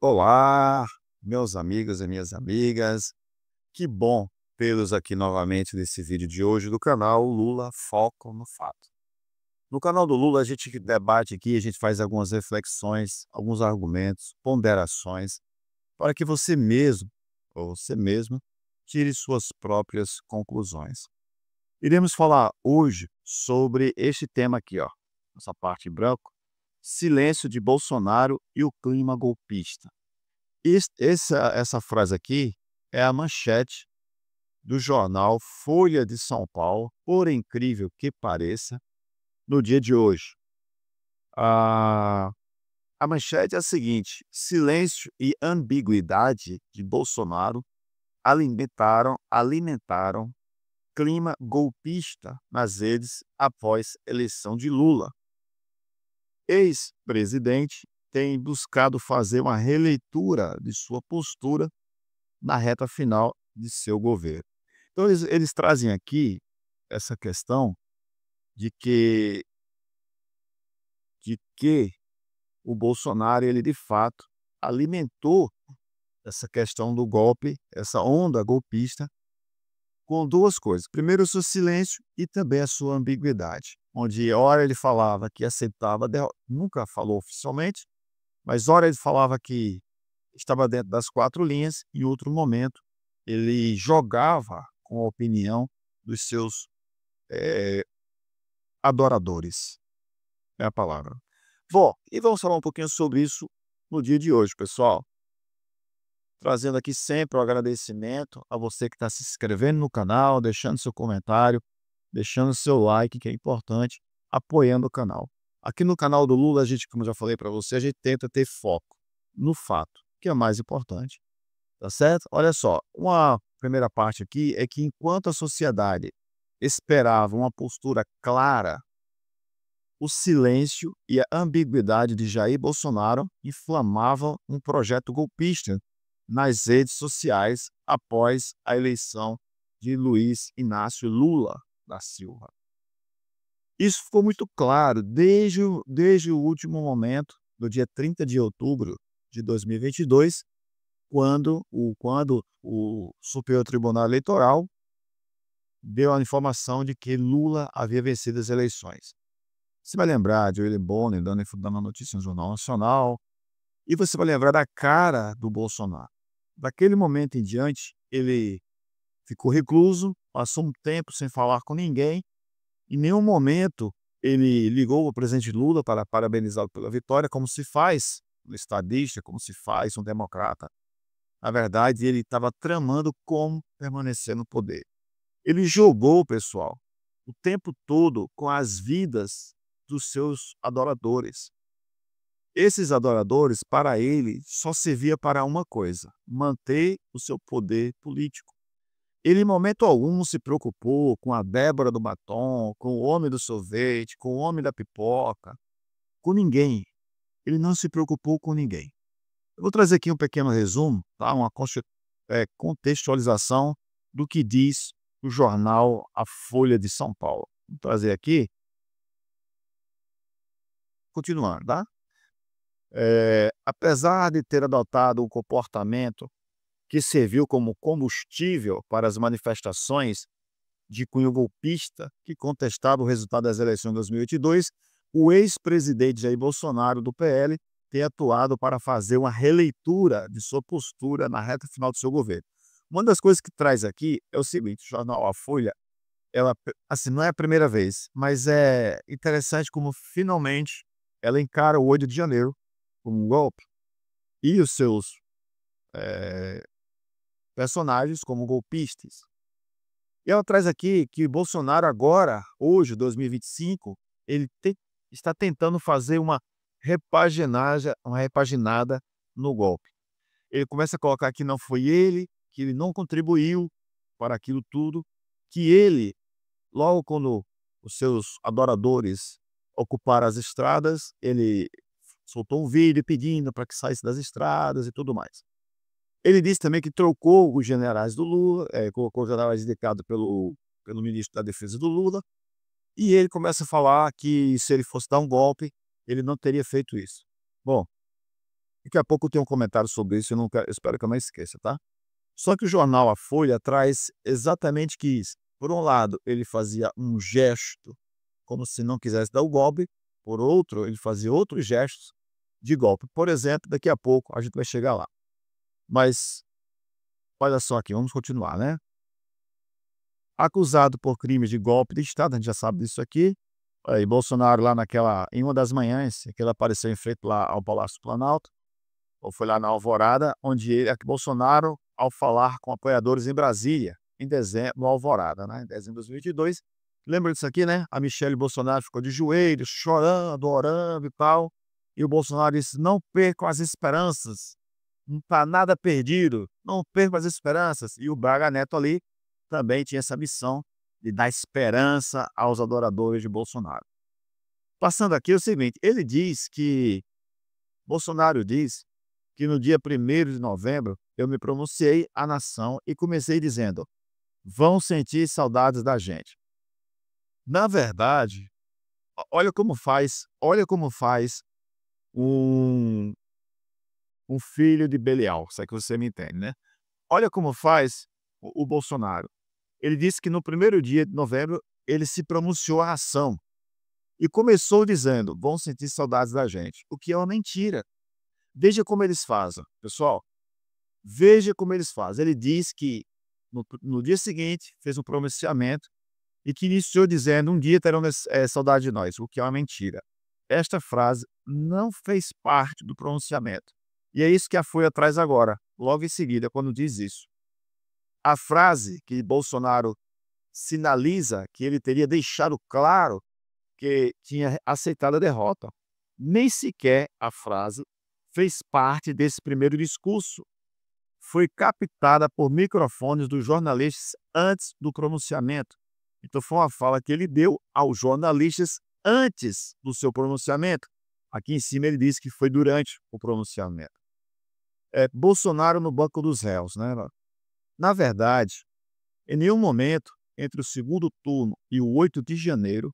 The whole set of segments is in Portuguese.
Olá, meus amigos e minhas amigas. Que bom tê-los aqui novamente nesse vídeo de hoje do canal Lula Foco no Fato. No canal do Lula a gente debate aqui, a gente faz algumas reflexões, alguns argumentos, ponderações, para que você mesmo ou você mesmo tire suas próprias conclusões. Iremos falar hoje sobre este tema aqui, ó, essa parte em branco, silêncio de Bolsonaro e o clima golpista. Essa frase aqui é a manchete do jornal Folha de São Paulo, por incrível que pareça, no dia de hoje. A, a manchete é a seguinte: silêncio e ambiguidade de Bolsonaro alimentaram clima golpista nas redes após eleição de Lula. Ex-presidente tem buscado fazer uma releitura de sua postura na reta final de seu governo. Então eles trazem aqui essa questão de que o Bolsonaro, ele de fato alimentou essa questão do golpe, essa onda golpista, com 2 coisas. Primeiro, o seu silêncio e também a sua ambiguidade, onde ora ele falava que aceitava a derrota, nunca falou oficialmente, mas ora ele falava que estava dentro das 4 linhas, em outro momento ele jogava com a opinião dos seus, eh, adoradores, é a palavra. Bom, e vamos falar um pouquinho sobre isso no dia de hoje, pessoal. Trazendo aqui sempre o agradecimento a você que está se inscrevendo no canal, deixando seu comentário, deixando seu like, que é importante, apoiando o canal. Aqui no canal do Lula, a gente, como eu já falei para você, a gente tenta ter foco no fato, que é mais importante. Tá certo? Olha só, uma primeira parte aqui é que enquanto a sociedade esperava uma postura clara, o silêncio e a ambiguidade de Jair Bolsonaro inflamavam um projeto golpista nas redes sociais após a eleição de Luiz Inácio Lula da Silva. Isso ficou muito claro desde o último momento, do dia 30 de outubro de 2022, quando o Superior Tribunal Eleitoral deu a informação de que Lula havia vencido as eleições. Você vai lembrar de William Bonner dando a notícia no Jornal Nacional, e você vai lembrar da cara do Bolsonaro. Daquele momento em diante, ele ficou recluso, passou um tempo sem falar com ninguém, em nenhum momento ele ligou ao presidente Lula para parabenizá-lo pela vitória, como se faz um estadista, como se faz um democrata. Na verdade, ele estava tramando como permanecer no poder. Ele jogou, pessoal, o tempo todo com as vidas dos seus adoradores. Esses adoradores, para ele, só servia para uma coisa: manter o seu poder político. Ele, em momento algum, se preocupou com a Débora do batom, com o homem do sorvete, com o homem da pipoca, com ninguém. Ele não se preocupou com ninguém. Eu vou trazer aqui um pequeno resumo, tá? Uma contextualização do que diz o jornal A Folha de São Paulo. Vou trazer aqui, continuando, tá? Apesar de ter adotado um comportamento que serviu como combustível para as manifestações de cunho golpista que contestava o resultado das eleições de 2022, o ex-presidente Jair Bolsonaro, do PL, tem atuado para fazer uma releitura de sua postura na reta final do seu governo. Uma das coisas que traz aqui é o seguinte: o jornal A Folha, ela, assim, não é a primeira vez, mas é interessante como finalmente ela encara o 8 de janeiro como um golpe e os seus eh, personagens como golpistas. E ela traz aqui que Bolsonaro agora, hoje, 2025, ele está tentando fazer uma repaginada no golpe. Ele começa a colocar que não foi ele, que ele não contribuiu para aquilo tudo, que ele, logo quando os seus adoradores ocuparam as estradas, ele soltou um vídeo pedindo para que saísse das estradas e tudo mais. Ele disse também que trocou os generais do Lula, colocou os generais indicados pelo ministro da Defesa do Lula, e ele começa a falar que se ele fosse dar um golpe, ele não teria feito isso. Bom, Daqui a pouco eu tenho um comentário sobre isso, eu espero que eu não esqueça, tá? Só que o jornal A Folha traz exatamente que isso. Por um lado, ele fazia um gesto como se não quisesse dar o golpe, por outro, ele fazia outros gestos de golpe. Por exemplo, daqui a pouco a gente vai chegar lá. Mas olha só aqui, vamos continuar, né? Acusado por crimes de golpe de Estado, a gente já sabe disso aqui. Aí Bolsonaro lá em uma das manhãs, que ele apareceu em frente lá ao Palácio do Planalto, ou foi lá na Alvorada, onde Bolsonaro, ao falar com apoiadores em Brasília, em dezembro, no Alvorada, né, em dezembro de 2022, lembra disso aqui, né? A Michelle Bolsonaro ficou de joelhos, chorando, orando e tal, e o Bolsonaro disse: não percam as esperanças, não está nada perdido, não percam as esperanças. E o Braga Neto ali também tinha essa missão de dar esperança aos adoradores de Bolsonaro. Passando aqui é o seguinte, Bolsonaro diz que no dia 1º de novembro eu me pronunciei à nação e comecei dizendo: vão sentir saudades da gente. Na verdade, olha como faz um, um filho de Belial, se é que você me entende, né? Olha como faz o Bolsonaro. Ele disse que no primeiro dia de novembro ele se pronunciou à ação e começou dizendo: vão sentir saudades da gente, o que é uma mentira. Veja como eles fazem, pessoal. Veja como eles fazem. Ele diz que no dia seguinte fez um pronunciamento e que iniciou dizendo: um dia terão saudade de nós, o que é uma mentira. Esta frase não fez parte do pronunciamento. E é isso que a Folha traz agora, logo em seguida, quando diz isso. A frase que Bolsonaro sinaliza que ele teria deixado claro que tinha aceitado a derrota, nem sequer a frase fez parte desse primeiro discurso. Foi captada por microfones dos jornalistas antes do pronunciamento. Então foi uma fala que ele deu aos jornalistas antes do seu pronunciamento. Aqui em cima ele diz que foi durante o pronunciamento. Bolsonaro no banco dos réus, né? Na verdade, em nenhum momento entre o segundo turno e o 8 de janeiro,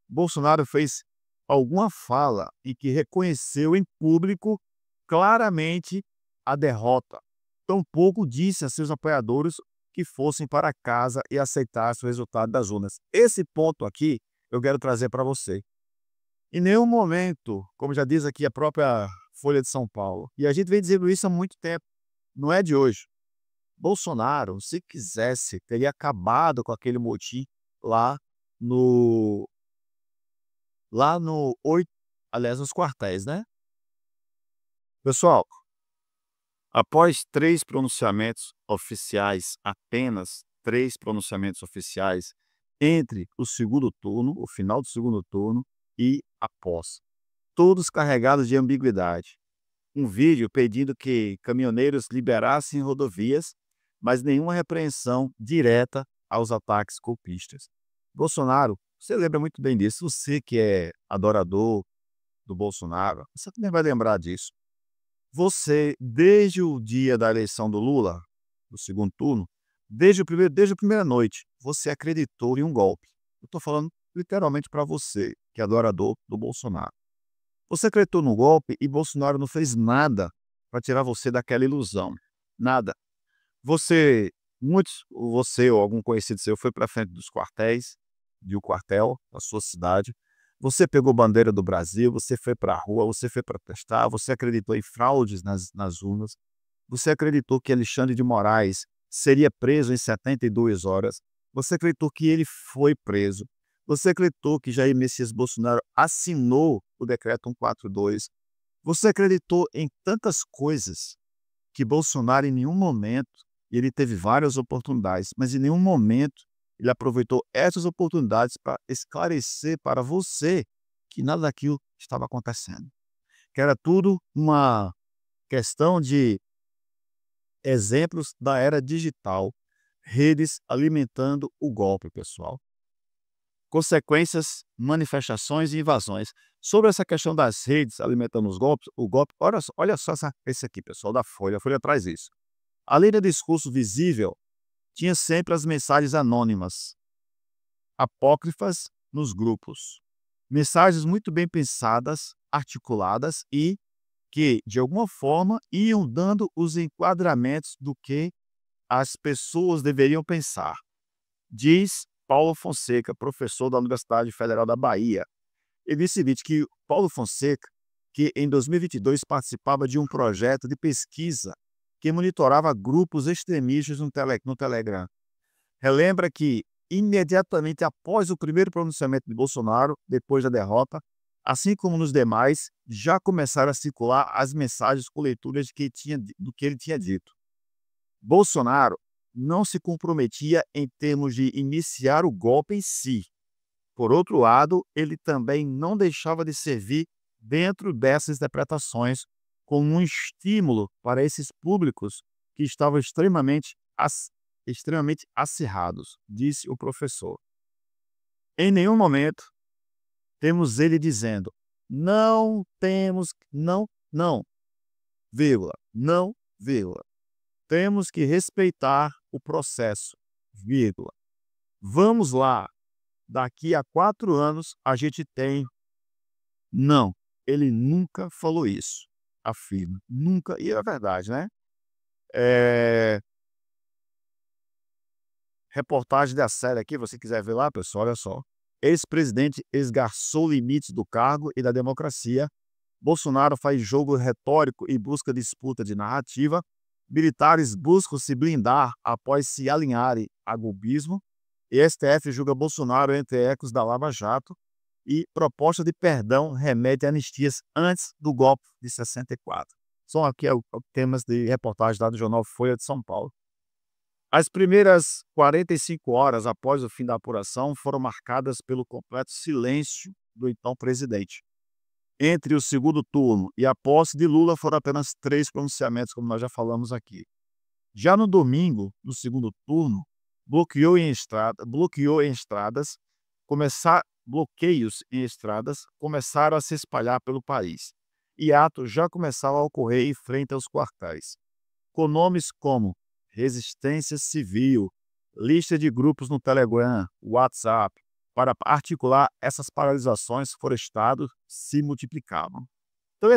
Bolsonaro fez alguma fala em que reconheceu em público claramente a derrota. Tampouco disse a seus apoiadores que fossem para casa e aceitassem o resultado das urnas. Esse ponto aqui eu quero trazer para você. Em nenhum momento, como já diz aqui a própria Folha de São Paulo, e a gente vem dizendo isso há muito tempo, não é de hoje. Bolsonaro, se quisesse, teria acabado com aquele motim lá no lá no 8, aliás, nos quartéis, né. Pessoal, após 3 pronunciamentos oficiais, apenas 3 pronunciamentos oficiais entre o segundo turno, o final do segundo turno e após, todos carregados de ambiguidade. Um vídeo pedindo que caminhoneiros liberassem rodovias, mas nenhuma repreensão direta aos ataques golpistas. Bolsonaro, você lembra muito bem disso, você que é adorador do Bolsonaro, você também vai lembrar disso. Você, desde o dia da eleição do Lula, do segundo turno, desde a primeira noite, você acreditou em um golpe. Eu estou falando literalmente para você, que é adorador do Bolsonaro. Você acreditou no golpe e Bolsonaro não fez nada para tirar você daquela ilusão. Nada. Você ou algum conhecido seu foi para frente dos quartéis, de um quartel da sua cidade. Você pegou bandeira do Brasil, você foi para a rua, você foi protestar, você acreditou em fraudes nas urnas, você acreditou que Alexandre de Moraes seria preso em 72 horas, você acreditou que ele foi preso, você acreditou que Jair Messias Bolsonaro assinou o decreto 142, você acreditou em tantas coisas que Bolsonaro em nenhum momento, e ele teve várias oportunidades, mas em nenhum momento ele aproveitou essas oportunidades para esclarecer para você que nada daquilo estava acontecendo. Que era tudo uma questão de exemplos da era digital, redes alimentando o golpe, pessoal. Consequências, manifestações e invasões. Sobre essa questão das redes alimentando o golpe, olha só esse aqui, pessoal, da Folha. A Folha traz isso. Além do discurso visível, tinha sempre as mensagens anônimas, apócrifas nos grupos. Mensagens muito bem pensadas, articuladas e que, de alguma forma, iam dando os enquadramentos do que as pessoas deveriam pensar. Diz Paulo Fonseca, professor da Universidade Federal da Bahia. Ele disse o seguinte, que Paulo Fonseca, que em 2022 participava de um projeto de pesquisa que monitorava grupos extremistas no Telegram. Relembra que, imediatamente após o primeiro pronunciamento de Bolsonaro, depois da derrota, assim como nos demais, já começaram a circular as mensagens com leituras do que ele tinha dito. Bolsonaro não se comprometia em termos de iniciar o golpe em si. Por outro lado, ele também não deixava de servir dentro dessas interpretações como um estímulo para esses públicos que estavam extremamente acirrados, disse o professor. Em nenhum momento temos ele dizendo: não temos, não, vírgula, não, vírgula. Temos que respeitar o processo, vírgula. Vamos lá, daqui a 4 anos a gente tem. Não, ele nunca falou isso, afirma. Nunca, e é verdade, né? Reportagem da série aqui, você quiser ver lá, pessoal, olha só. Ex-presidente esgarçou limites do cargo e da democracia. Bolsonaro faz jogo retórico e busca disputa de narrativa. Militares buscam se blindar após se alinharem a golpismo. E STF julga Bolsonaro entre ecos da Lava Jato. E proposta de perdão remete a anistias antes do golpe de 64. São aqui temas de reportagem do jornal Folha de São Paulo. As primeiras 45 horas após o fim da apuração foram marcadas pelo completo silêncio do então presidente. Entre o segundo turno e a posse de Lula foram apenas 3 pronunciamentos, como nós já falamos aqui. Já no domingo, no segundo turno, bloqueios em estradas começaram a se espalhar pelo país, e atos já começaram a ocorrer em frente aos quartéis, com nomes como Resistência Civil, lista de grupos no Telegram, WhatsApp, para articular essas paralisações por estado se multiplicavam. Então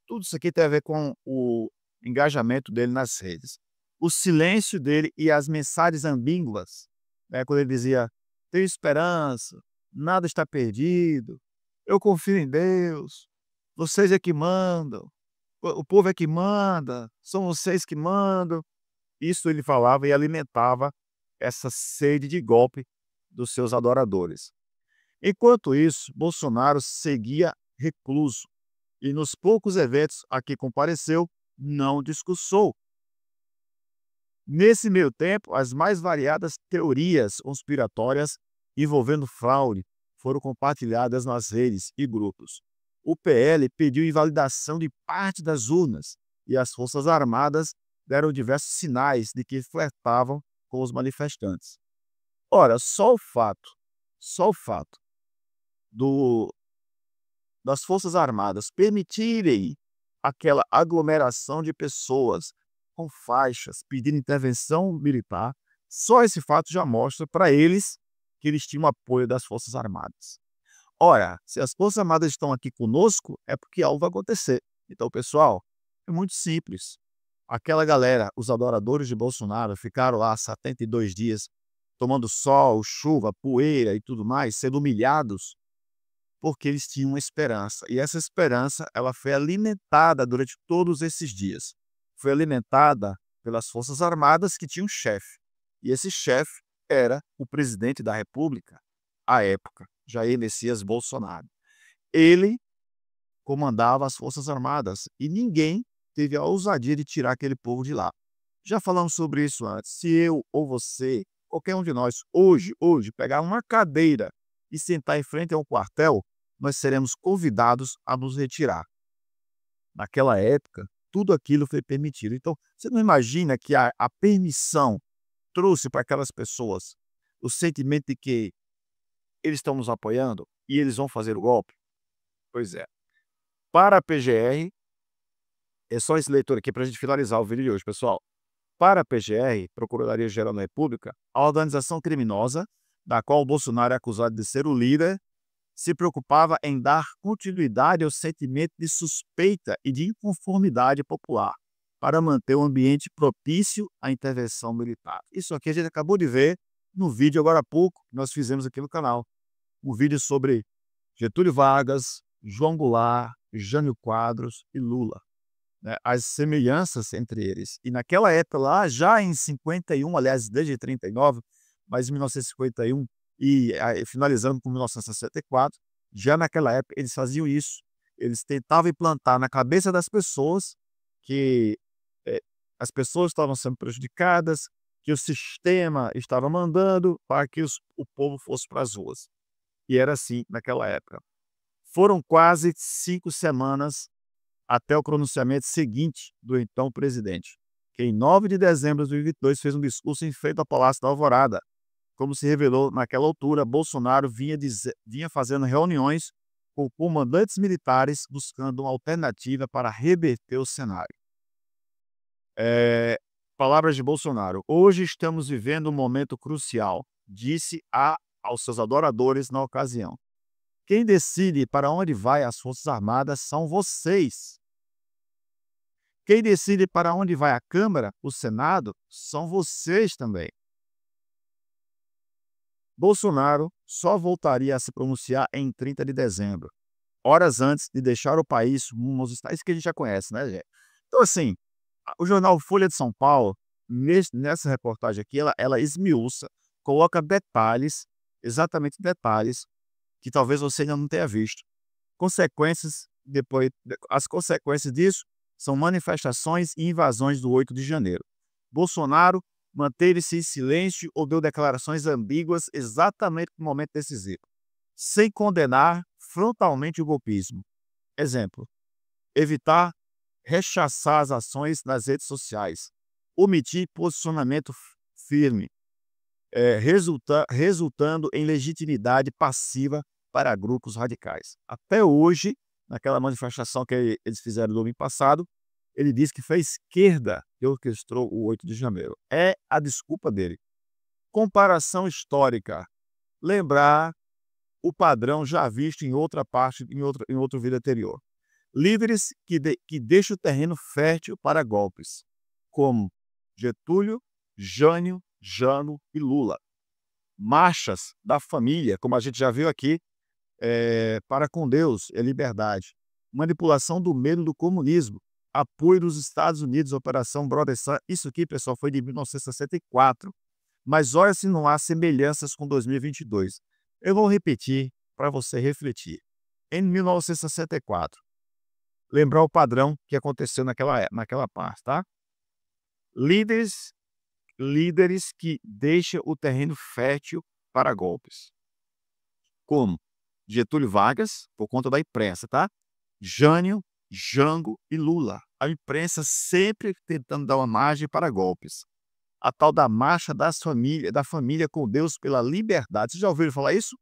tudo isso aqui tem a ver com o engajamento dele nas redes. O silêncio dele e as mensagens ambíguas, né, quando ele dizia: tenho esperança, nada está perdido, eu confio em Deus, vocês é que mandam, o povo é que manda, são vocês que mandam. Isso ele falava e alimentava essa sede de golpe dos seus adoradores. Enquanto isso, Bolsonaro seguia recluso e nos poucos eventos a que compareceu, não discursou. Nesse meio tempo, as mais variadas teorias conspiratórias envolvendo fraude foram compartilhadas nas redes e grupos. O PL pediu invalidação de parte das urnas e as Forças Armadas deram diversos sinais de que flertavam com os manifestantes. Ora, só o fato das Forças Armadas permitirem aquela aglomeração de pessoas com faixas pedindo intervenção militar, só esse fato já mostra para eles que eles tinham apoio das Forças Armadas. Ora, se as Forças Armadas estão aqui conosco, é porque algo vai acontecer. Então, pessoal, é muito simples. Aquela galera, os adoradores de Bolsonaro, ficaram lá 72 dias tomando sol, chuva, poeira e tudo mais, sendo humilhados, porque eles tinham uma esperança. E essa esperança, ela foi alimentada durante todos esses dias. Foi alimentada pelas Forças Armadas, que tinham um chefe. E esse chefe era o presidente da República, à época, Jair Messias Bolsonaro. Ele comandava as Forças Armadas e ninguém teve a ousadia de tirar aquele povo de lá. Já falamos sobre isso antes. Se eu ou você, qualquer um de nós, hoje, pegar uma cadeira e sentar em frente a um quartel, nós seremos convidados a nos retirar. Naquela época, tudo aquilo foi permitido. Então, você não imagina que a permissão trouxe para aquelas pessoas o sentimento de que eles estão nos apoiando e eles vão fazer o golpe? Pois é. Para a PGR, é só esse leitor aqui para a gente finalizar o vídeo de hoje, pessoal. Para a PGR, Procuradoria-Geral da República, a organização criminosa, da qual o Bolsonaro é acusado de ser o líder, se preocupava em dar continuidade ao sentimento de suspeita e de inconformidade popular, para manter um ambiente propício à intervenção militar. Isso aqui a gente acabou de ver no vídeo agora há pouco, que nós fizemos aqui no canal. Um vídeo sobre Getúlio Vargas, João Goulart, Jânio Quadros e Lula, né, as semelhanças entre eles. E naquela época lá, já em 51, aliás, desde 39, mas em 1951 finalizando com 1964, já naquela época eles faziam isso. Eles tentavam implantar na cabeça das pessoas que as pessoas estavam sendo prejudicadas, que o sistema estava mandando para que o povo fosse para as ruas. E era assim naquela época. Foram quase 5 semanas até o pronunciamento seguinte do então presidente, que em 9 de dezembro de 2022 fez um discurso em frente ao Palácio da Alvorada. Como se revelou naquela altura, Bolsonaro vinha fazendo reuniões com comandantes militares buscando uma alternativa para reverter o cenário. Palavras de Bolsonaro: "Hoje estamos vivendo um momento crucial", disse aos seus adoradores na ocasião. "Quem decide para onde vai as Forças Armadas são vocês. Quem decide para onde vai a Câmara, o Senado, são vocês também." Bolsonaro só voltaria a se pronunciar em 30 de dezembro, horas antes de deixar o país rumo aos Estados Unidos, que a gente já conhece, né, gente? Então, assim, o jornal Folha de São Paulo, nessa reportagem aqui, ela esmiuça, coloca detalhes, exatamente detalhes, que talvez você ainda não tenha visto. As consequências disso são manifestações e invasões do 8 de janeiro. Bolsonaro manteve-se em silêncio ou deu declarações ambíguas exatamente no momento decisivo, sem condenar frontalmente o golpismo. Exemplo: evitar rechaçar as ações nas redes sociais, omitir posicionamento firme, resultando em legitimidade passiva para grupos radicais. Até hoje, naquela manifestação que eles fizeram no domingo passado, ele disse que foi a esquerda que orquestrou o 8 de janeiro. É a desculpa dele. Comparação histórica. Lembrar o padrão já visto em outra parte, em outro vídeo anterior. Líderes que deixam o terreno fértil para golpes, como Getúlio, Jânio, Jano e Lula. Marchas da família, como a gente já viu aqui, para com Deus é liberdade. Manipulação do medo do comunismo. Apoio dos Estados Unidos, Operação Brother Sun. Isso aqui, pessoal, foi de 1964. Mas olha se não há semelhanças com 2022. Eu vou repetir para você refletir. Em 1964, lembrar o padrão que aconteceu naquela parte, tá? Líderes que deixam o terreno fértil para golpes. Como Getúlio Vargas, por conta da imprensa, tá? Jânio, Jango e Lula. A imprensa sempre tentando dar uma margem para golpes. A tal da marcha da família com Deus pela liberdade. Vocês já ouviram falar isso?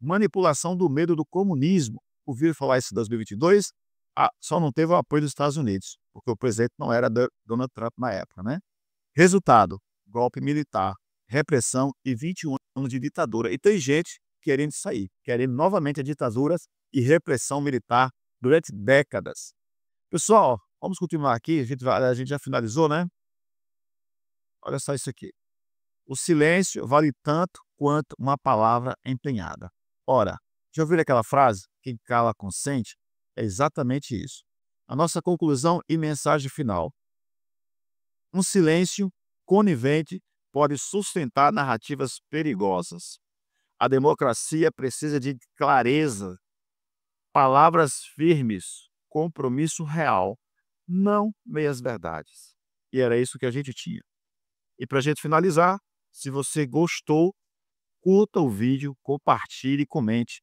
Manipulação do medo do comunismo. Ouviram falar isso em 2022? Só não teve o apoio dos Estados Unidos, porque o presidente não era Donald Trump na época, né? Resultado: golpe militar, repressão e 21 anos de ditadura. E tem gente querendo sair, querendo novamente a ditadura e repressão militar durante décadas. Pessoal, vamos continuar aqui, a gente já finalizou, né? Olha só isso aqui. O silêncio vale tanto quanto uma palavra empenhada. Ora, já ouviram aquela frase? Quem cala consente? É exatamente isso. A nossa conclusão e mensagem final. Um silêncio conivente pode sustentar narrativas perigosas. A democracia precisa de clareza, palavras firmes, compromisso real, não meias-verdades. E era isso que a gente tinha. E para a gente finalizar, se você gostou, curta o vídeo, compartilhe e comente.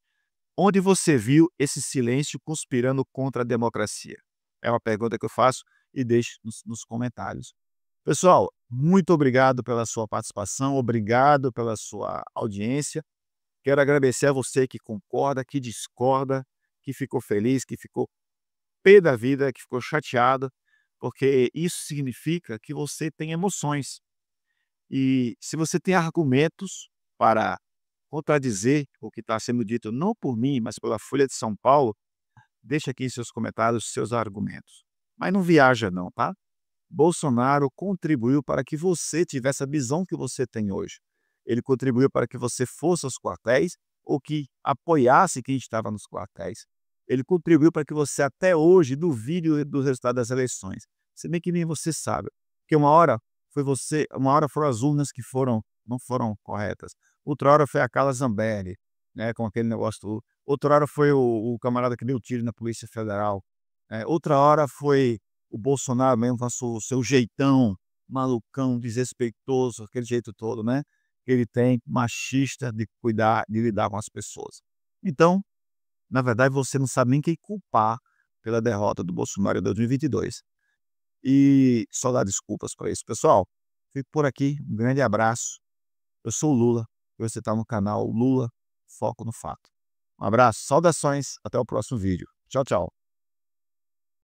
Onde você viu esse silêncio conspirando contra a democracia? É uma pergunta que eu faço e deixe nos comentários. Pessoal, muito obrigado pela sua participação, obrigado pela sua audiência. Quero agradecer a você que concorda, que discorda, que ficou feliz, que ficou pé da vida, que ficou chateado, porque isso significa que você tem emoções. E se você tem argumentos para contradizer o que está sendo dito não por mim, mas pela Folha de São Paulo, deixa aqui em seus comentários seus argumentos. Mas não viaja não, tá? Bolsonaro contribuiu para que você tivesse a visão que você tem hoje. Ele contribuiu para que você fosse aos quartéis ou que apoiasse quem estava nos quartéis. Ele contribuiu para que você até hoje duvide do resultado das eleições. Se bem que nem você sabe, porque uma hora foram as urnas que não foram corretas. Outra hora foi a Carla Zambelli, né, com aquele negócio todo. Outra hora foi o camarada que deu tiro na Polícia Federal. Outra hora foi o Bolsonaro mesmo com o seu jeitão malucão, desrespeitoso, aquele jeito todo, né, que ele tem, machista, de lidar com as pessoas. Então, na verdade, você não sabe nem quem culpar pela derrota do Bolsonaro em 2022. E só dar desculpas para isso. Pessoal, fico por aqui, um grande abraço. Eu sou o Lula, e você está no canal Lula Foco no Fato. Um abraço, saudações, até o próximo vídeo. Tchau, tchau.